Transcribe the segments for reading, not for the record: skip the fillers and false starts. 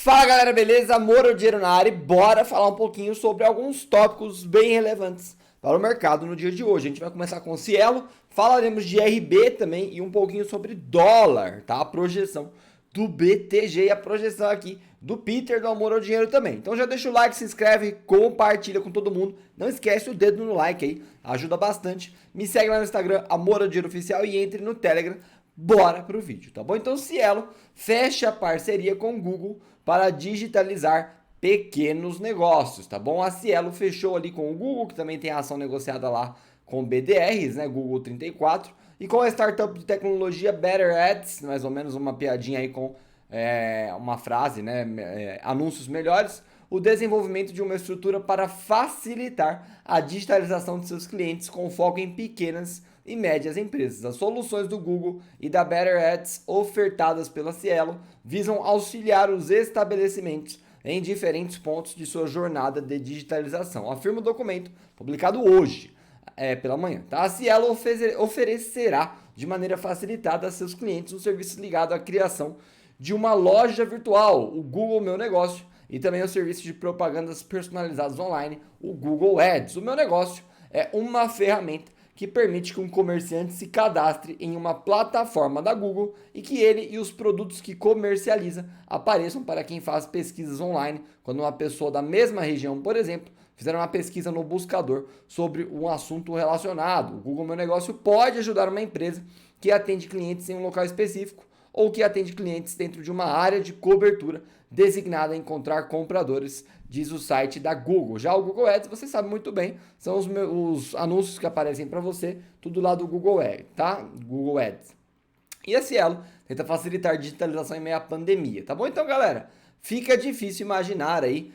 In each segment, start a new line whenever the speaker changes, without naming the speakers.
Fala galera, beleza? Amor ou dinheiro na área e bora falar um pouquinho sobre alguns tópicos bem relevantes para o mercado no dia de hoje. A gente vai começar com o Cielo, falaremos de RB também e um pouquinho sobre dólar, tá? A projeção do BTG e a projeção aqui do Peter do Amor ao Dinheiro também. Então já deixa o like, se inscreve, compartilha com todo mundo. Não esquece o dedo no like aí, ajuda bastante. Me segue lá no Instagram, Amor ao Dinheiro Oficial e entre no Telegram. Bora pro vídeo, tá bom? Então Cielo fecha parceria com o Google para digitalizar pequenos negócios, tá bom? A Cielo fechou ali com o Google, que também tem a ação negociada lá com BDRs, né? Google 34, e com a startup de tecnologia Better Ads, mais ou menos uma piadinha aí com uma frase, né? Anúncios melhores, o desenvolvimento de uma estrutura para facilitar a digitalização de seus clientes com foco em pequenas e médias empresas. As soluções do Google e da Better Ads ofertadas pela Cielo visam auxiliar os estabelecimentos em diferentes pontos de sua jornada de digitalização, afirma o documento publicado hoje, pela manhã. Tá? A Cielo oferecerá de maneira facilitada a seus clientes um serviço ligado à criação de uma loja virtual, o Google Meu Negócio, e também o serviço de propagandas personalizadas online, o Google Ads. O Meu Negócio é uma ferramenta que permite que um comerciante se cadastre em uma plataforma da Google e que ele e os produtos que comercializa apareçam para quem faz pesquisas online, quando uma pessoa da mesma região, por exemplo, fizer uma pesquisa no buscador sobre um assunto relacionado. O Google Meu Negócio pode ajudar uma empresa que atende clientes em um local específico ou que atende clientes dentro de uma área de cobertura designada a encontrar compradores, diz o site da Google. Já o Google Ads, você sabe muito bem, são os anúncios que aparecem para você, tudo lá do Google Ads, tá? Google Ads. E a Cielo tenta facilitar a digitalização em meio à pandemia, tá bom? Então, galera, fica difícil imaginar aí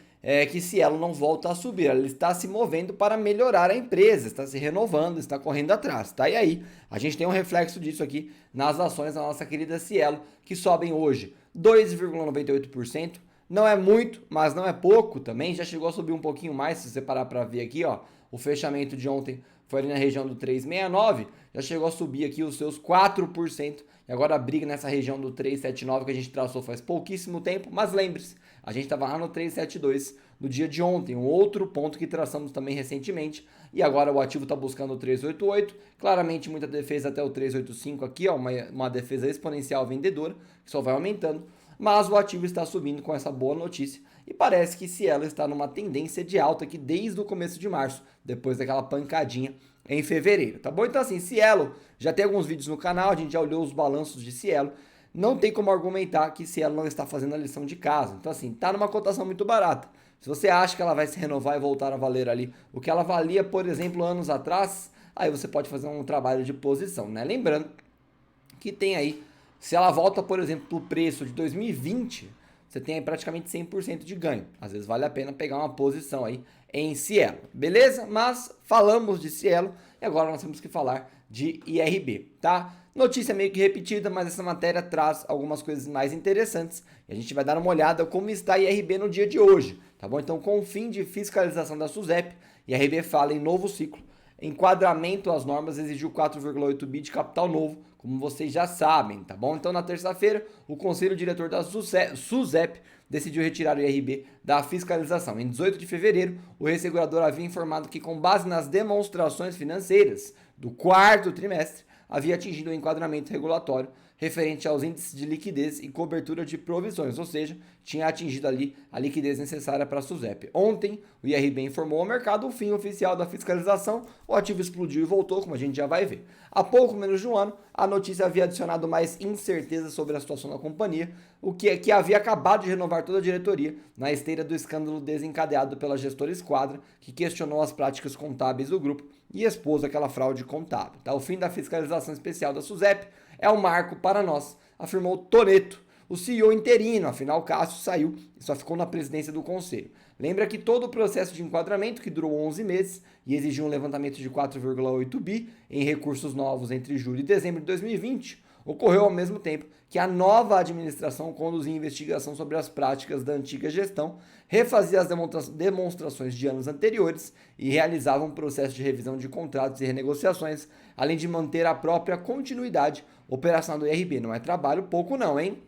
que Cielo não volta a subir. Ela está se movendo para melhorar a empresa, está se renovando, está correndo atrás, tá? E aí, a gente tem um reflexo disso aqui nas ações da nossa querida Cielo, que sobem hoje 2,98%. Não é muito, mas não é pouco também. Já chegou a subir um pouquinho mais, se você parar para ver aqui, ó. O fechamento de ontem foi ali na região do 3,69, já chegou a subir aqui os seus 4%, e agora briga nessa região do 3,79 que a gente traçou faz pouquíssimo tempo, mas lembre-se, a gente estava lá no 3,72 no dia de ontem, um outro ponto que traçamos também recentemente, e agora o ativo está buscando o 3,88, claramente muita defesa até o 3,85 aqui, ó, uma defesa exponencial vendedora, que só vai aumentando, mas o ativo está subindo com essa boa notícia e parece que Cielo está numa tendência de alta aqui desde o começo de março, depois daquela pancadinha em fevereiro, tá bom? Então assim, Cielo, já tem alguns vídeos no canal, a gente já olhou os balanços de Cielo, não tem como argumentar que Cielo não está fazendo a lição de casa. Então assim, tá numa cotação muito barata. Se você acha que ela vai se renovar e voltar a valer ali o que ela valia, por exemplo, anos atrás, aí você pode fazer um trabalho de posição, né? Lembrando que tem aí, se ela volta, por exemplo, para o preço de 2020, você tem aí praticamente 100% de ganho. Às vezes vale a pena pegar uma posição aí em Cielo, beleza? Mas falamos de Cielo e agora nós temos que falar de IRB, tá? Notícia meio que repetida, mas essa matéria traz algumas coisas mais interessantes e a gente vai dar uma olhada como está a IRB no dia de hoje, tá bom? Então, com o fim de fiscalização da SUSEP, IRB fala em novo ciclo. Enquadramento às normas exigiu 4,8 bi de capital novo, como vocês já sabem, tá bom? Então, na terça-feira, o Conselho Diretor da SUSEP decidiu retirar o IRB da fiscalização. Em 18 de fevereiro, o ressegurador havia informado que, com base nas demonstrações financeiras do quarto trimestre, havia atingido o enquadramento regulatório referente aos índices de liquidez e cobertura de provisões, ou seja, tinha atingido ali a liquidez necessária para a SUSEP. Ontem, o IRB informou ao mercado o fim oficial da fiscalização, o ativo explodiu e voltou, como a gente já vai ver. Há pouco menos de um ano, a notícia havia adicionado mais incerteza sobre a situação da companhia, o que havia acabado de renovar toda a diretoria na esteira do escândalo desencadeado pela gestora Esquadra, que questionou as práticas contábeis do grupo e expôs aquela fraude contábil. Tá? O fim da fiscalização especial da SUSEP é um marco para nós, afirmou Toneto, o CEO interino, afinal Cássio saiu e só ficou na presidência do conselho. Lembra que todo o processo de enquadramento, que durou 11 meses e exigiu um levantamento de 4,8 bi em recursos novos entre julho e dezembro de 2020, ocorreu ao mesmo tempo que a nova administração conduzia investigação sobre as práticas da antiga gestão, refazia as demonstrações de anos anteriores e realizava um processo de revisão de contratos e renegociações, além de manter a própria continuidade operacional do IRB. Não é trabalho pouco não, hein?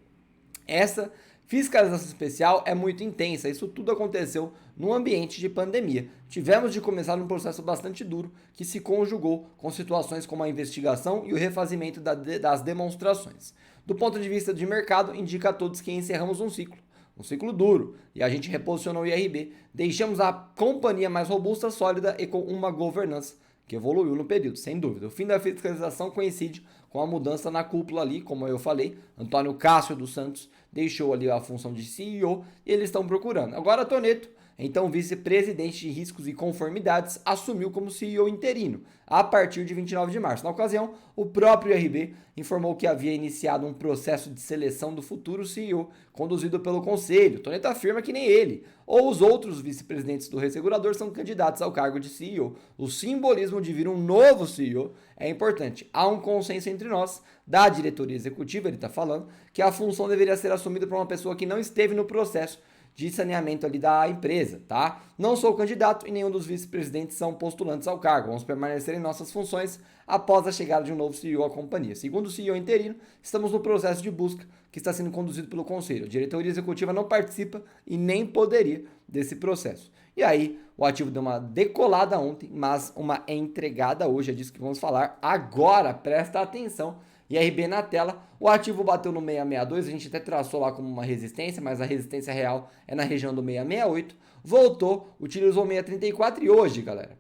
Essa Fiscalização especial é muito intensa, isso tudo aconteceu no ambiente de pandemia. Tivemos de começar um processo bastante duro que se conjugou com situações como a investigação e o refazimento das demonstrações. Do ponto de vista de mercado, indica a todos que encerramos um ciclo duro, e a gente reposicionou o IRB, deixamos a companhia mais robusta, sólida e com uma governança que evoluiu no período, sem dúvida. O fim da fiscalização coincide com a mudança na cúpula ali, como eu falei, Antônio Cássio dos Santos deixou ali a função de CEO e eles estão procurando. Agora Toneto, então vice-presidente de riscos e conformidades, assumiu como CEO interino a partir de 29 de março. Na ocasião, o próprio IRB informou que havia iniciado um processo de seleção do futuro CEO, conduzido pelo conselho. Toneto afirma que nem ele ou os outros vice-presidentes do ressegurador são candidatos ao cargo de CEO. O simbolismo de vir um novo CEO é importante. Há um consenso entre nós, da diretoria executiva, ele está falando, que a função deveria ser assumida por uma pessoa que não esteve no processo de saneamento ali da empresa, tá? Não sou candidato e nenhum dos vice-presidentes são postulantes ao cargo. Vamos permanecer em nossas funções após a chegada de um novo CEO à companhia. Segundo o CEO interino, estamos no processo de busca que está sendo conduzido pelo conselho. A diretoria executiva não participa e nem poderia desse processo. E aí, o ativo deu uma decolada ontem, mas uma entregada hoje, é disso que vamos falar agora. Presta atenção. IRB na tela, o ativo bateu no 662, a gente até traçou lá como uma resistência, mas a resistência real é na região do 668, voltou, utilizou 634 e hoje, galera,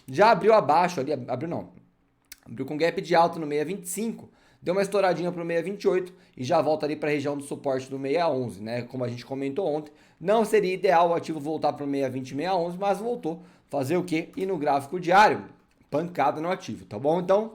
já abriu abaixo ali, abriu com gap de alta no 625, deu uma estouradinha para o 628 e já volta ali para a região do suporte do 611, né, como a gente comentou ontem, não seria ideal o ativo voltar para o 620, 611, mas voltou, fazer o quê? E no gráfico diário, pancada no ativo, tá bom? Então,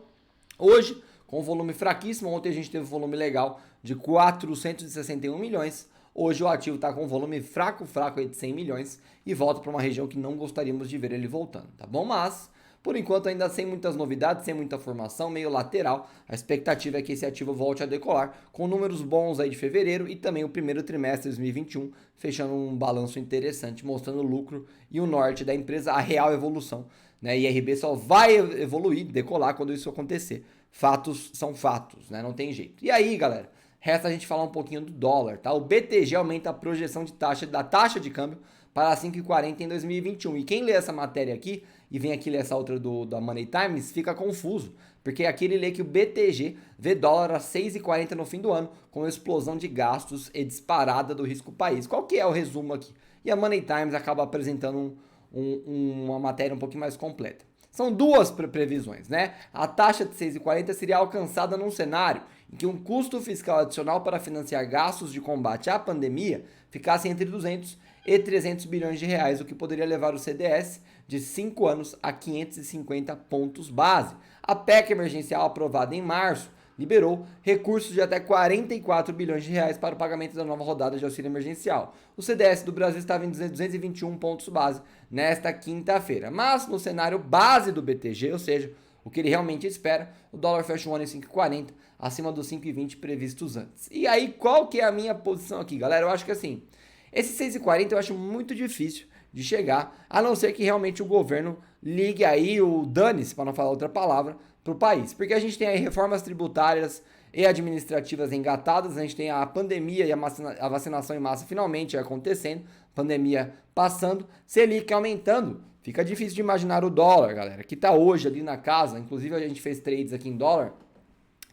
hoje, com volume fraquíssimo, ontem a gente teve um volume legal de 461 milhões, hoje o ativo está com um volume fraco aí de 100 milhões e volta para uma região que não gostaríamos de ver ele voltando, tá bom? Mas, por enquanto ainda sem muitas novidades, sem muita formação, meio lateral, a expectativa é que esse ativo volte a decolar, com números bons aí de fevereiro e também o primeiro trimestre de 2021, fechando um balanço interessante, mostrando o lucro e o norte da empresa, a real evolução, né? E IRB só vai evoluir, decolar quando isso acontecer. Fatos são fatos, né? Não tem jeito. E aí, galera, resta a gente falar um pouquinho do dólar, tá? O BTG aumenta a projeção de da taxa de câmbio para 5,40 em 2021. E quem lê essa matéria aqui e vem aqui ler essa outra da Money Times, fica confuso, porque aqui ele lê que o BTG vê dólar a 6,40 no fim do ano, com explosão de gastos e disparada do risco país. Qual que é o resumo aqui? E a Money Times acaba apresentando uma matéria um pouquinho mais completa. São duas previsões, né? A taxa de 6,40 seria alcançada num cenário em que um custo fiscal adicional para financiar gastos de combate à pandemia ficasse entre 200 e 300 bilhões de reais, o que poderia levar o CDS de 5 anos a 550 pontos base. A PEC emergencial aprovada em março liberou recursos de até 44 bilhões de reais para o pagamento da nova rodada de auxílio emergencial. O CDS do Brasil estava em 221 pontos base nesta quinta-feira. Mas no cenário base do BTG, ou seja, o que ele realmente espera, o dólar fecha o ano em 5,40, acima dos 5,20 previstos antes. E aí, qual que é a minha posição aqui, galera? Eu acho que assim, esse 6,40 eu acho muito difícil de chegar, a não ser que realmente o governo ligue aí o dane-se, para não falar outra palavra, para o país. Porque a gente tem aí reformas tributárias e administrativas engatadas, a gente tem a pandemia e a vacinação em massa finalmente acontecendo, pandemia passando, Selic aumentando. Fica difícil de imaginar o dólar, galera, que está hoje ali na casa, inclusive a gente fez trades aqui em dólar,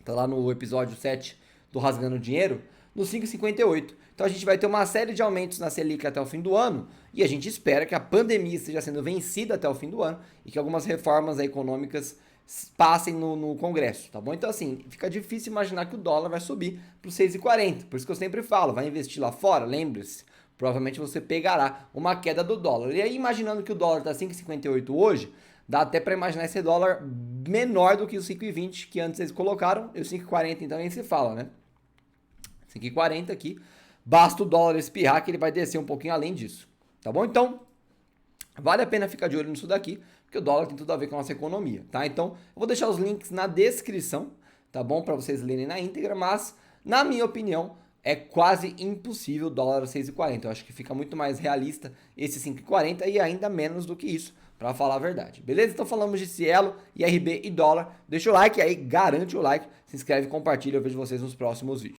tá lá no episódio 7 do Rasgando Dinheiro, no 5,58. Então a gente vai ter uma série de aumentos na Selic até o fim do ano e a gente espera que a pandemia esteja sendo vencida até o fim do ano e que algumas reformas econômicas passem no Congresso, tá bom? Então assim, fica difícil imaginar que o dólar vai subir para os 6,40. Por isso que eu sempre falo, vai investir lá fora, lembre-se, provavelmente você pegará uma queda do dólar. E aí imaginando que o dólar está 5,58 hoje, dá até para imaginar esse dólar menor do que os 5,20 que antes eles colocaram, e os 5,40 então nem se fala, né? 5,40 aqui, basta o dólar espirrar que ele vai descer um pouquinho além disso, tá bom? Então, vale a pena ficar de olho nisso daqui, porque o dólar tem tudo a ver com a nossa economia, tá? Então, eu vou deixar os links na descrição, tá bom? Para vocês lerem na íntegra, mas, na minha opinião, é quase impossível o dólar a 6,40. Eu acho que fica muito mais realista esse 5,40 e ainda menos do que isso, para falar a verdade. Beleza? Então falamos de Cielo, IRB e dólar. Deixa o like aí, garante o like, se inscreve e compartilha. Eu vejo vocês nos próximos vídeos.